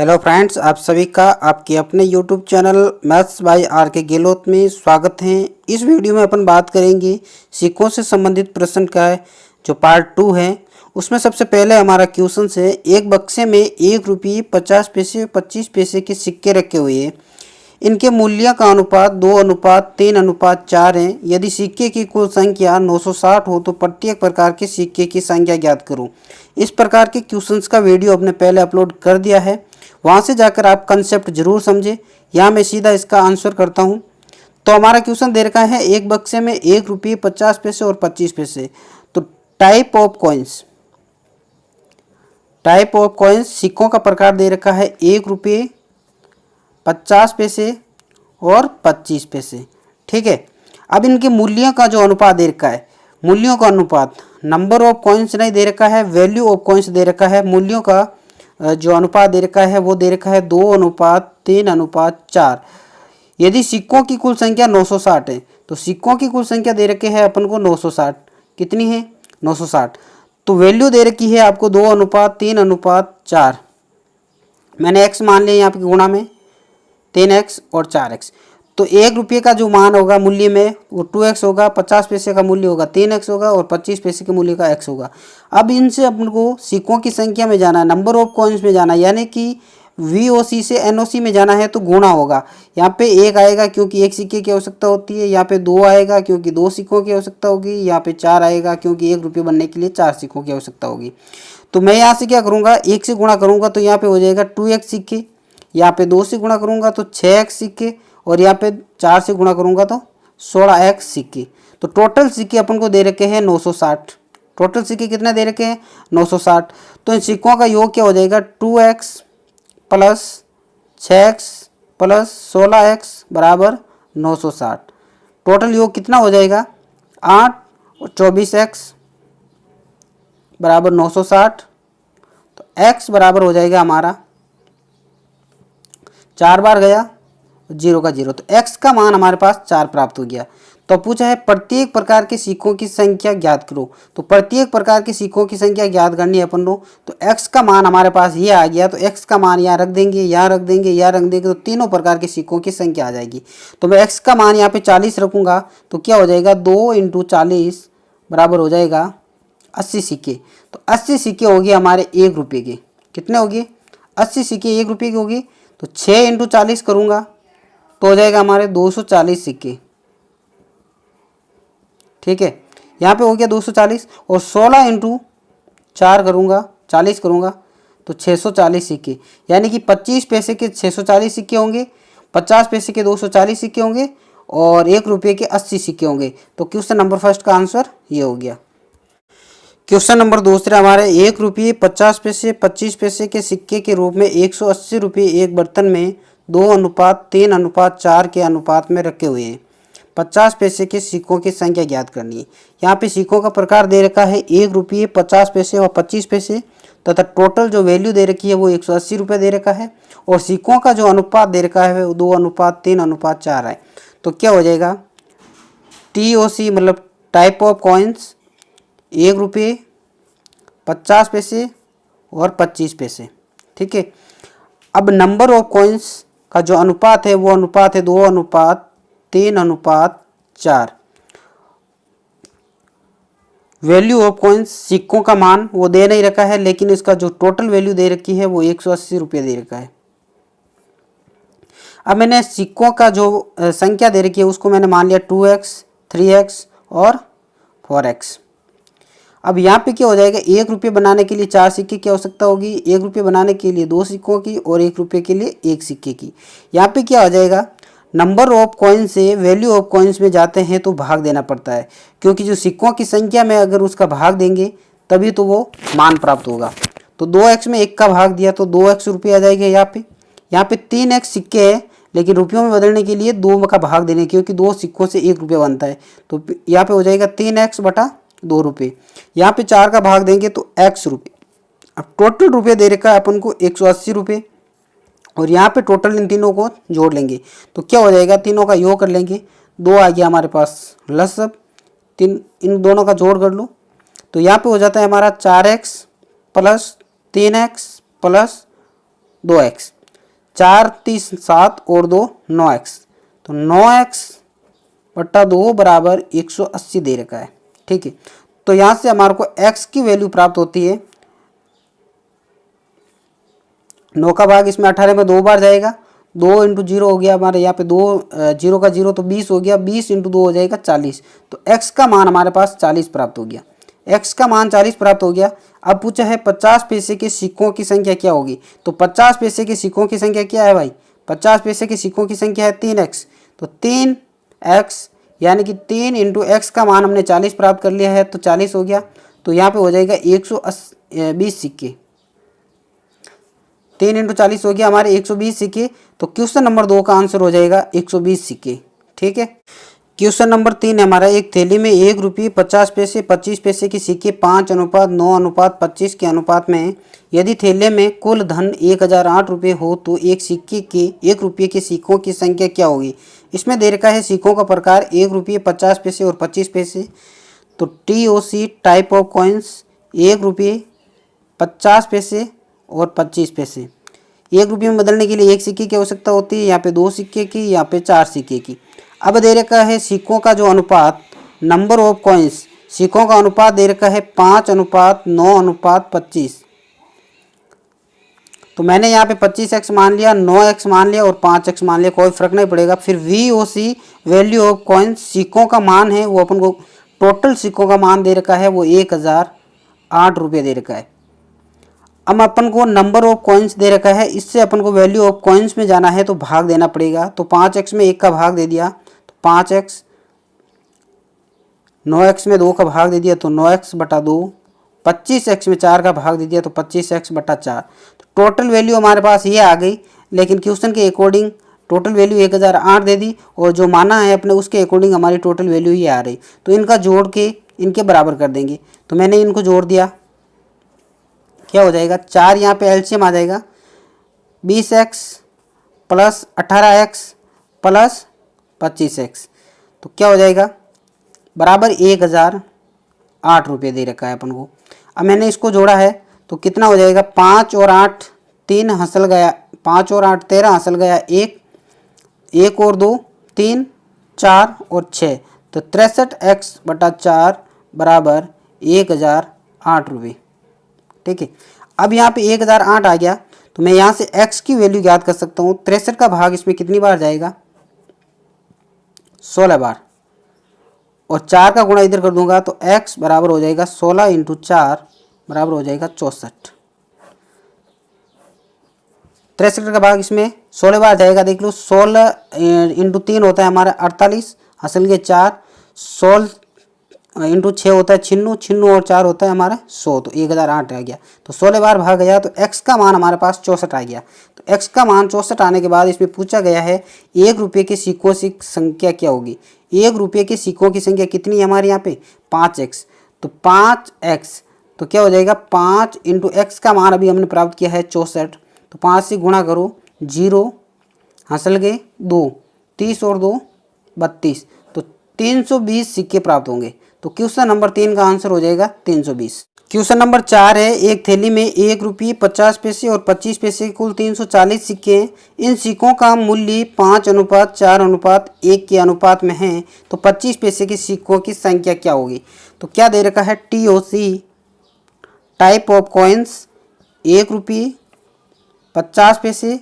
Hello friends, आप सभी का आपके अपने YouTube channel maths by R K Gehlot में स्वागत है। इस वीडियो में अपन बात करेंगे सिक्कों से संबंधित प्रश्न का है जो पार्ट 2 है। उसमें सबसे पहले हमारा क्वेश्चन है, एक बक्से में 1 रुपये 50 पैसे 25 पैसे के सिक्के रखे हुए हैं। इनके मूल्य का अनुपात 2:3:4 है। यदि सिक्के की कुल संख्या 960 हो तो प्रत्येक प्रकार के सिक्के की संख्या ज्ञात करो। इस प्रकार के क्वेश्चंस का वीडियो अपने पहले अपलोड कर दिया है, वहाँ से जाकर आप कंसेप्ट जरूर समझें। यहाँ मैं सीधा इसका आंसर करता हूँ। तो हमारा क्वेश्चन दे रखा है, एक बक्से में 1 रुपये 50 पैसे और 25 पैसे। तो टाइप ऑफ कॉइन्स सिक्कों का प्रकार दे रखा है 1 रुपये 50 पैसे और 25 पैसे। ठीक है, अब इनके मूल्यों का जो अनुपात दे रखा है, मूल्यों का अनुपात, नंबर ऑफ कॉइन्स नहीं दे रखा है, वैल्यू ऑफ कॉइन्स दे रखा है। मूल्यों का जो अनुपात दे रखा है वो दे रखा है 2:3:4। यदि सिक्कों की कुल संख्या 960 है तो सिक्कों की कुल संख्या दे रखे है अपन को 960। कितनी है? 960। तो वैल्यू दे रखी है आपको 2:3:4। मैंने x मान लिया यहाँ पे गुणा में 3x और 4x। तो 1 रुपये का जो मान होगा मूल्य में वो 2x होगा, 50 पैसे का मूल्य होगा 3x होगा और 25 पैसे के मूल्य का x होगा। अब इनसे अपन को सिक्कों की संख्या में जाना है, नंबर ऑफ कॉइन्स में जाना है, यानी कि VOC से NOC में जाना है तो गुणा होगा। यहाँ पे 1 आएगा क्योंकि 1 सिक्के की आवश्यकता होती है, यहाँ पे 2 आएगा क्योंकि 2 सिक्कों की आवश्यकता होगी, यहाँ पे 4 आएगा क्योंकि 1 रुपये बनने के लिए 4 सिक्कों की आवश्यकता होगी। तो मैं यहाँ से क्या करूँगा, 1 से गुणा करूँगा तो यहाँ पे हो जाएगा 2x सिक्के, यहाँ पे 2 से गुणा करूँगा तो 6x सिक्के और यहाँ पे 4 से गुणा करूँगा तो 16x सिक्के। तो टोटल सिक्के अपन को दे रखे हैं 960। टोटल सिक्के कितने दे रखे हैं? 960। तो इन सिक्कों का योग क्या हो जाएगा? 2x plus 6x plus 16x बराबर 960। टोटल योग कितना हो जाएगा? 8 और 24x बराबर 960। तो x बराबर हो जाएगा हमारा 4 बार गया 0 का 0, तो x का मान हमारे पास 4 प्राप्त हो गया। तो पूछा है प्रत्येक प्रकार के सिक्कों की संख्या ज्ञात करो। तो प्रत्येक प्रकार के सिक्कों की संख्या ज्ञात करनी है अपन को। तो x का मान हमारे पास ये आ गया, तो x का मान यहाँ रख देंगे, यहाँ रख देंगे, यहाँ रख देंगे, तो तीनों प्रकार के सिक्कों की संख्या आ जाएगी। तो मैं x का मान यहाँ पे 40 रखूँगा तो क्या हो जाएगा? 2 × 40 बराबर हो जाएगा 80 सिक्के। तो 80 सिक्के हो गए हमारे 1 रुपये के। कितने हो गए? 80 सिक्के 1 रुपये के हो गए। तो 6 × 40 करूँगा तो हो जाएगा हमारे 240 सिक्के। ठीक है, यहाँ पे हो गया 240 और 16 × 4 करूँगा, 40 करूँगा तो 640 सिक्के, यानी कि 25 पैसे के 640 सिक्के होंगे, 50 पैसे के 240 सिक्के होंगे और 1 रुपये के 80 सिक्के होंगे। तो क्वेश्चन नंबर फर्स्ट का आंसर ये हो गया। क्वेश्चन नंबर दूसरा हमारे, 1 रुपये 50 पैसे 25 पैसे के सिक्के के रूप में 180 रुपये एक बर्तन में 2:3:4 के अनुपात में रखे हुए हैं। 50 पैसे के सिक्कों की संख्या ज्ञात करनी है। यहाँ पे सिक्कों का प्रकार दे रखा है 1 रुपये 50 पैसे और 25 पैसे तथा टोटल जो वैल्यू दे रखी है वो 180 रुपये दे रखा है और सिक्कों का जो अनुपात दे रखा है वो 2:3:4 है। तो क्या हो जाएगा? TOC मतलब टाइप ऑफ कॉइन्स 1 रुपये 50 पैसे और 25 पैसे। ठीक है, अब नंबर ऑफ कॉइन्स का जो अनुपात है वो अनुपात है 2:3:4। वैल्यू ऑफ कॉइन्स सिक्कों का मान वो दे नहीं रखा है, लेकिन इसका जो टोटल वैल्यू दे रखी है वो 180 रुपये दे रखा है। अब मैंने सिक्कों का जो संख्या दे रखी है उसको मैंने मान लिया 2x 3x और 4x। अब यहाँ पे क्या हो जाएगा? 1 रुपये बनाने के लिए 4 सिक्के की आवश्यकता होगी, 1 रुपये बनाने के लिए 2 सिक्कों की और 1 रुपये के लिए 1 सिक्के की। यहाँ पे क्या हो जाएगा? नंबर ऑफ कॉइन से वैल्यू ऑफ कॉइन्स में जाते हैं तो भाग देना पड़ता है, क्योंकि जो सिक्कों की संख्या में अगर उसका भाग देंगे तभी तो वो मान प्राप्त होगा। तो 2x में 1 का भाग दिया तो 2x रुपये आ जाएगा। यहाँ पे 3x सिक्के है, लेकिन रुपयों में बदलने के लिए 2 का भाग देने, क्योंकि 2 सिक्कों से 1 रुपये बनता है। तो यहाँ पे हो जाएगा 3x बटा 2 रुपये। यहाँ पे 4 का भाग देंगे तो x रुपये। अब टोटल रुपये दे रखा है अपन को 180 रुपये और यहाँ पे टोटल इन तीनों को जोड़ लेंगे तो क्या हो जाएगा? तीनों का योग कर लेंगे, 2 आ गया हमारे पास प्लस सब इन दोनों का जोड़ कर लो तो यहाँ पे हो जाता है हमारा 4x plus 3x plus 2x, 4 तीस 7 और 2 9x, तो 9x बट्टा 2 बराबर 180 दे रखा है। ठीक है, तो यहाँ से हमारे को x की वैल्यू प्राप्त होती है, 9 का भाग इसमें 18 में 2 बार जाएगा, 2 इंटू 0 हो गया हमारे यहाँ पे 2 0 का 0 तो 20 हो गया, 20 इंटू 2 हो जाएगा 40, तो x का मान हमारे पास 40 प्राप्त हो गया। x का मान 40 प्राप्त हो गया। अब पूछा है 50 पैसे के सिक्कों की संख्या क्या होगी, तो 50 पैसे के सिक्कों की संख्या क्या है भाई, 50 पैसे के सिक्कों की संख्या है 3x, तो 3x यानी कि 3 इंटू एक्स का मान हमने 40 प्राप्त कर लिया है, तो 40 हो गया, तो यहाँ पे हो जाएगा 120 सिक्के, 3 इंटू 40 हो गया हमारे 120 सिक्के, तो क्वेश्चन नंबर 2 का आंसर हो जाएगा 120 सिक्के। ठीक है, क्वेश्चन नंबर 3 है हमारा, एक थैली में 1 रुपये 50 पैसे 25 पैसे की सिक्के 5:9:25 के अनुपात में है। यदि थैले में कुल धन 1008 रुपये हो तो एक सिक्के के 1 रुपये के सिक्कों की संख्या क्या होगी। इसमें दे रखा है सिक्कों का प्रकार 1 रुपये 50 पैसे और 25 पैसे, तो TOC टाइप ऑफ कॉइन्स 1 रुपये 50 पैसे और 25 पैसे। 1 रुपये में बदलने के लिए 1 सिक्के की आवश्यकता होती है, यहाँ पे 2 सिक्के की, यहाँ पे 4 सिक्के की। अब दे रखा है सिक्कों का जो अनुपात, नंबर ऑफ कॉइन्स, सिक्कों का अनुपात दे रखा है 5:9:25, तो मैंने यहाँ पे 25x मान लिया, 9x मान लिया और 5x मान लिया, कोई फर्क नहीं पड़ेगा। फिर VOC वैल्यू ऑफ कॉइन्स, सिक्कों का मान है वो अपन को, टोटल सिक्कों का मान दे रखा है वो 1008 रुपये दे रखा है। अब अपन को नंबर ऑफ कॉइन्स दे रखा है, इससे अपन को वैल्यू ऑफ कॉइन्स में जाना है तो भाग देना पड़ेगा, तो 5x में 1 का भाग दे दिया तो 5x, 9x में 2 का भाग दे दिया तो 9x बटा 2, 25x में 4 का भाग दे दिया तो 25x बटा 4, तो टोटल वैल्यू हमारे पास ये आ गई। लेकिन क्वेश्चन के अकॉर्डिंग टोटल वैल्यू 1008 दे दी और जो माना है अपने उसके अकॉर्डिंग हमारी टोटल वैल्यू ये आ रही, तो इनका जोड़ के इनके बराबर कर देंगे। तो मैंने इनको जोड़ दिया, क्या हो जाएगा, 4 यहाँ पे एलसीएम आ जाएगा, 20x plus 18x plus 25x, तो क्या हो जाएगा बराबर 1008 रुपये दे रखा है अपन को। अब मैंने इसको जोड़ा है तो कितना हो जाएगा, 5 और 8 3 हंसल गया, 5 और 8 13 हंसल गया, 1 और 2 3 4 और 6, तो 63x बटा 4 बराबर 1008 रुपये। ठीक है, अब यहाँ पे 1008 आ गया, तो मैं यहाँ से x की वैल्यू ज्ञात कर सकता हूँ। 63 का भाग इसमें कितनी बार जाएगा, 16 बार, और 4 का गुणा इधर कर दूंगा तो x बराबर हो जाएगा 16 इंटू 4 बराबर हो जाएगा 64। 63 का भाग इसमें 16 बार जाएगा, देख लो, 16 इंटू 3 होता है हमारा 48, हासिल के 4, 16 इंटू 6 होता है 96, 96 और 4 होता है हमारा 100, तो 1008 आ गया, तो 16 बार भाग गया तो x का मान हमारे पास 64 आ गया। तो x का मान 64 आने के बाद इसमें पूछा गया है 1 रुपये के सिक्कों की संख्या क्या होगी। 1 रुपये के सिक्कों की संख्या कितनी है हमारे यहाँ पे, 5x, तो 5x तो क्या हो जाएगा, 5 इंटू एक्स का मान अभी हमने प्राप्त किया है 64, तो 5 से गुणा करो, 0 हासिल गए 2, 30 और 2 32, तो 320 सिक्के प्राप्त होंगे। तो क्वेश्चन नंबर 3 का आंसर हो जाएगा 320। क्वेश्चन नंबर 4 है, एक थैली में 1 रुपये 50 पैसे और 25 पैसे के कुल 340 सिक्के हैं। इन सिक्कों का मूल्य 5:4:1 के अनुपात में है, तो 25 पैसे के सिक्कों की संख्या क्या होगी। तो क्या दे रखा है, TOC टाइप ऑफ कॉइन्स 1 रुपये 50 पैसे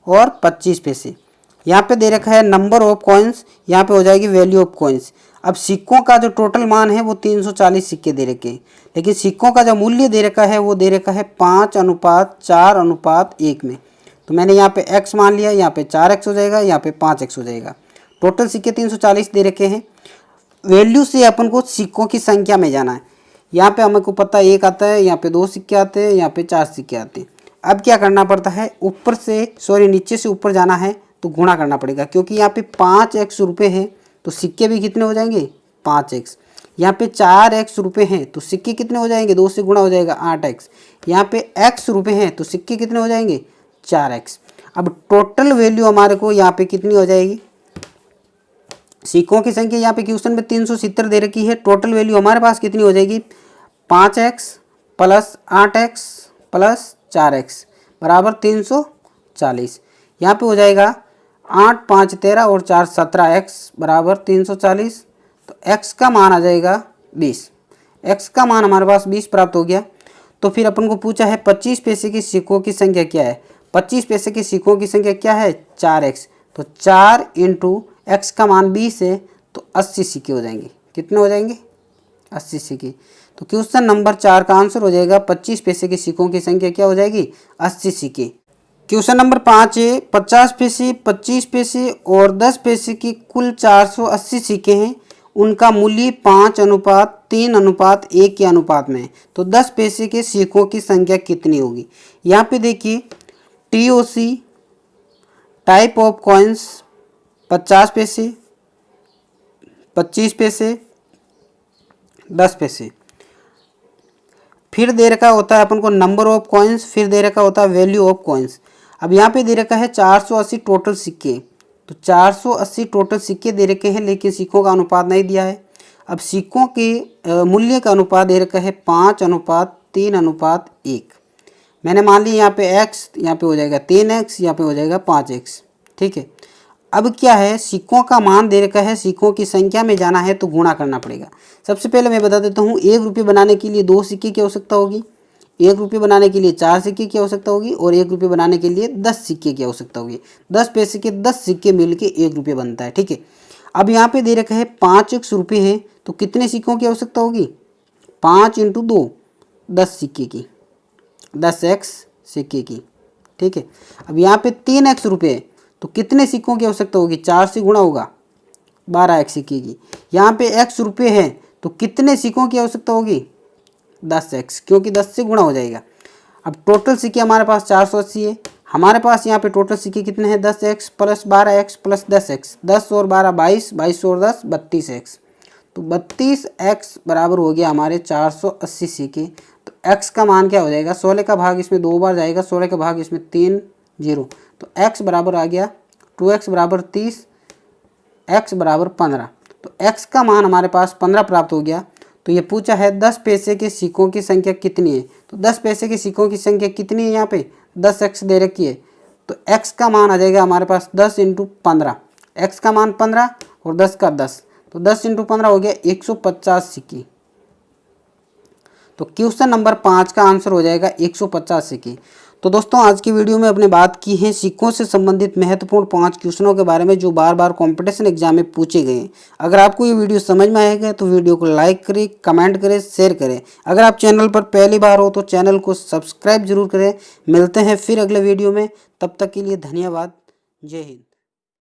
और 25 पैसे। यहाँ पे दे रखा है नंबर ऑफ कॉइन्स, यहाँ पे हो जाएगी वैल्यू ऑफ कॉइन्स। अब सिक्कों का जो टोटल मान है वो 340 सिक्के दे रखे हैं, लेकिन सिक्कों का जो मूल्य दे रखा है वो दे रखा है 5:4:1 में। तो मैंने यहाँ पे x मान लिया, यहाँ पे 4x हो जाएगा, यहाँ पे 5x हो जाएगा। टोटल सिक्के 340 दे रखे हैं। वैल्यू से अपन को सिक्कों की संख्या में जाना है। यहाँ पे हमको पता है 1 आता है, यहाँ पे 2 सिक्के आते हैं, यहाँ पे 4 सिक्के आते हैं। अब क्या करना पड़ता है, नीचे से ऊपर जाना है तो गुणा करना पड़ेगा, क्योंकि यहाँ पे 5x रुपये हैं तो सिक्के भी कितने हो जाएंगे, 5x। यहाँ पे 4x रुपये हैं तो सिक्के कितने हो जाएंगे, 2 से गुणा हो जाएगा 8x। यहाँ पे x रुपये हैं तो सिक्के कितने हो जाएंगे, 4x। अब टोटल वैल्यू हमारे को यहाँ पे कितनी हो जाएगी, सिक्कों की संख्या यहाँ पे क्वेश्चन में 370 दे रखी है। टोटल वैल्यू हमारे पास कितनी हो जाएगी, 5x plus 8x plus 4x बराबर 340। यहाँ पे हो जाएगा 8 5 13 और 4 17 x बराबर 340। तो x का मान आ जाएगा 20। x का मान हमारे पास 20 प्राप्त हो गया। तो फिर अपन को पूछा है 25 पैसे के सिक्कों की संख्या क्या है। 25 पैसे के सिक्कों की संख्या क्या है 4x। तो 4 इंटू एक्स का मान 20 है तो 80 सिक्के हो जाएंगे। कितने हो जाएंगे 80 सिक्के। तो क्वेश्चन नंबर 4 का आंसर हो जाएगा 25 पैसे के सिक्कों की संख्या क्या हो जाएगी 80 सिक्के। क्वेश्चन नंबर 5 है 50 पैसे 25 पैसे और 10 पैसे की कुल 480 सिक्के हैं। उनका मूल्य 5:3:1 के अनुपात में है। तो 10 पैसे के सिक्कों की संख्या कितनी होगी। यहाँ पे देखिए TOC टाइप ऑफ कॉइन्स 50 पैसे 25 पैसे 10 पैसे। फिर दे रखा होता है अपन को नंबर ऑफ कॉइन्स, फिर दे रखा होता है वैल्यू ऑफ कॉइन्स। अब यहाँ पे दे रखा है 480 टोटल सिक्के। तो 480 टोटल सिक्के दे रखे हैं लेकिन सिक्कों का अनुपात नहीं दिया है। अब सिक्कों के मूल्य का अनुपात दे रखा है 5:3:1। मैंने मान लिया यहाँ पे x, यहाँ पे हो जाएगा 3x, यहाँ पे हो जाएगा 5x। ठीक है। अब क्या है सिक्कों का मान दे रखा है, सिक्कों की संख्या में जाना है तो गुणा करना पड़ेगा। सबसे पहले मैं बता देता हूँ 1 रुपये बनाने के लिए 2 सिक्के की आवश्यकता होगी, 1 रुपये बनाने के लिए 4 सिक्के की आवश्यकता होगी और 1 रुपये बनाने के लिए 10 सिक्के की आवश्यकता होगी। 10 पैसे के 10 सिक्के मिल के 1 रुपये बनता है। ठीक है। अब यहाँ पे दे रखा है 5x रुपये है तो कितने सिक्कों की आवश्यकता होगी 5 इंटू 2 10 सिक्के की 10x सिक्के की। ठीक है। अब यहाँ पे 3x रुपये तो कितने सिक्कों की आवश्यकता होगी 4 से गुणा होगा 12x सिक्के की। यहाँ पे x रुपये है तो कितने सिक्कों की आवश्यकता होगी 10x, क्योंकि 10 से गुणा हो जाएगा। अब टोटल सिक्के हमारे पास 480 है। हमारे पास यहाँ पे टोटल सिक्के कितने हैं 10x plus 12x plus 10x। 10 और 12 22, 22 और 10 32x। तो 32x बराबर हो गया हमारे 480 सिक्के। तो x का मान क्या हो जाएगा 16 का भाग इसमें 2 बार जाएगा, 16 का भाग इसमें 3 0। तो x बराबर आ गया 2x बराबर 30, x बराबर 15। तो x का मान हमारे पास 15 प्राप्त हो गया। तो ये पूछा है 10 पैसे के सिक्कों की संख्या कितनी है। तो 10 पैसे के सिक्कों की संख्या कितनी है यहाँ पे 10x दे रखी है। तो x का मान आ जाएगा हमारे पास 10 इंटू 15। x का मान 15 और 10 का 10, तो 10 इंटू 15 हो गया 150 सिक्के। तो क्वेश्चन नंबर 5 का आंसर हो जाएगा 150 सिक्के। तो दोस्तों आज की वीडियो में अपने बात की है सिक्कों से संबंधित महत्वपूर्ण 5 क्वेश्चनों के बारे में जो बार बार कंपटीशन एग्जाम में पूछे गए हैं। अगर आपको ये वीडियो समझ में आएगा तो वीडियो को लाइक करें, कमेंट करें, शेयर करें। अगर आप चैनल पर पहली बार हो तो चैनल को सब्सक्राइब जरूर करें। मिलते हैं फिर अगले वीडियो में, तब तक के लिए धन्यवाद। जय हिंद।